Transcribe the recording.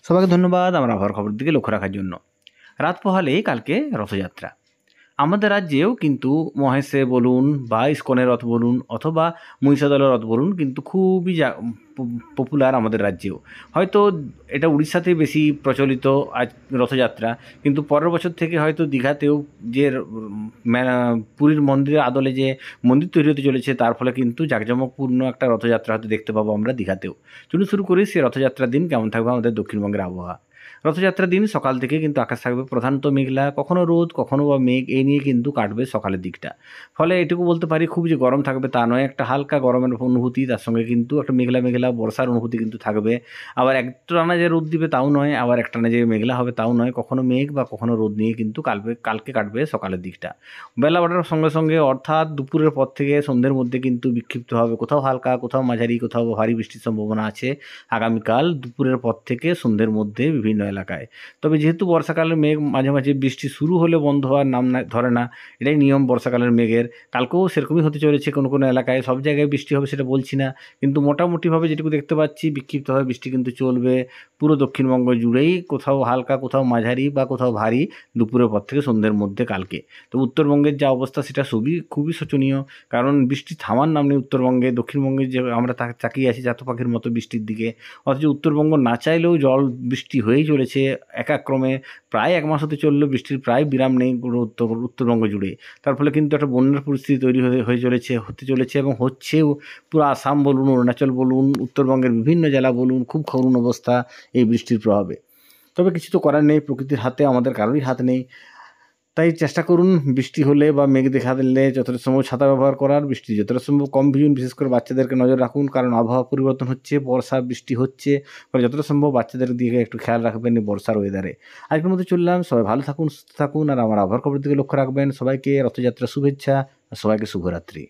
সবাইকে ধন্যবাদ আমার আবহাওয়ার খবর দিকে লক্ষ্য রাখার জন্য। রাত পোহালেই কালকে রথযাত্রা। আমাদের রাজ্যেও কিন্তু মহেশে বলুন বা ইস্কনের রথ বলুন অথবা মহিষাদলের রথ বলুন কিন্তু খুবই পপুলার আমাদের রাজ্যেও। হয়তো এটা উড়িষ্যাতেই বেশি প্রচলিত আজ রথযাত্রা, কিন্তু পরের বছর থেকে হয়তো দীঘাতেও যে পুরীর মন্দিরের আদলে যে মন্দির তৈরি হতে চলেছে তার ফলে কিন্তু জাঁকজমকপূর্ণ একটা রথযাত্রা হয়তো দেখতে পাবো আমরা দীঘাতেও। চলুন শুরু করি সেই রথযাত্রার দিন কেমন থাকবে আমাদের দক্ষিণবঙ্গের আবহাওয়া। রথযাত্রার দিন সকাল থেকে কিন্তু আকাশ থাকবে প্রধানত মেঘলা, কখনো রোদ কখনো বা মেঘ, এই নিয়ে কিন্তু কাটবে সকালের দিকটা। ফলে এটুকু বলতে পারি খুব যে গরম থাকবে তা নয়, একটা হালকা গরমের অনুভূতি, তার সঙ্গে কিন্তু একটা মেঘলা মেঘলা বর্ষার অনুভূতি কিন্তু থাকবে। আবার একটানা যে রোদ দিবে তাও নয়, আবার একটানা যে মেঘলা হবে তাও নয়, কখনো মেঘ বা কখনো রোদ নিয়ে কিন্তু কালকে কাটবে সকালের দিকটা। বেলা বাড়ার সঙ্গে সঙ্গে অর্থাৎ দুপুরের পর থেকে সন্ধ্যের মধ্যে কিন্তু বিক্ষিপ্ত হবে, কোথাও হালকা কোথাও মাঝারি কোথাও ভারী বৃষ্টির সম্ভাবনা আছে আগামীকাল দুপুরের পর থেকে সন্ধ্যের মধ্যে বিভিন্ন এলাকায়। তবে যেহেতু বর্ষাকালের মেঘ মাঝে মাঝে বৃষ্টি শুরু হলে বন্ধ হওয়ার নাম ধরে না, এটাই নিয়ম বর্ষাকালের মেঘের। কালকেও সেরকমই হতে চলেছে, কোনো কোনো এলাকায় সব জায়গায় বৃষ্টি হবে সেটা বলছি না, কিন্তু মোটামুটিভাবে যেটুকু দেখতে পাচ্ছি বিক্ষিপ্তভাবে বৃষ্টি কিন্তু চলবে পুরো দক্ষিণবঙ্গ জুড়েই, কোথাও হালকা কোথাও মাঝারি বা কোথাও ভারী দুপুরের পর থেকে সন্ধ্যের মধ্যে কালকে। তো উত্তরবঙ্গের যা অবস্থা সেটা খুবই শোচনীয়, কারণ বৃষ্টি থামার নাম নেই উত্তরবঙ্গে। দক্ষিণবঙ্গে যে আমরা তাকিয়ে আছি জাত পাখির মতো বৃষ্টির দিকে, অথচ উত্তরবঙ্গ না চাইলেও জল বৃষ্টি হয়েই চলেছে একাক্রমে। প্রায় এক মাস হতে চললো বৃষ্টির প্রায় বিরাম নেই পুরো উত্তরবঙ্গ জুড়ে। তার ফলে কিন্তু একটা বন্যার পরিস্থিতি তৈরি হতে চলেছে এবং হচ্ছেও। পুরো আসাম বলুন, অরুণাচল বলুন, উত্তরবঙ্গের বিভিন্ন জেলা বলুন, খুব করুণ অবস্থা এই বৃষ্টির প্রভাবে। তবে কিছু তো করার নেই, প্রকৃতির হাতে আমাদের কারোরই হাত নেই। তাই চেষ্টা করুন বৃষ্টি হলে বা মেঘ দেখা দিলে যতটা সম্ভব ছাতা ব্যবহার করার, বৃষ্টি যতটা সম্ভব কম ভিজুন, বিশেষ করে বাচ্চাদেরকে নজর রাখুন, কারণ আবহাওয়া পরিবর্তন হচ্ছে, বর্ষা বৃষ্টি হচ্ছে, ফলে যতটা সম্ভব বাচ্চাদের দিকে একটু খেয়াল রাখবেন এই বর্ষার ওয়েদারে। আজকের মধ্যে চললাম, সবাই ভালো থাকুন সুস্থ থাকুন আর আমার আবহাওয়ার খবরের দিকে লক্ষ্য রাখবেন। সবাইকে রথযাত্রা শুভেচ্ছা আর সবাইকে শুভরাত্রি।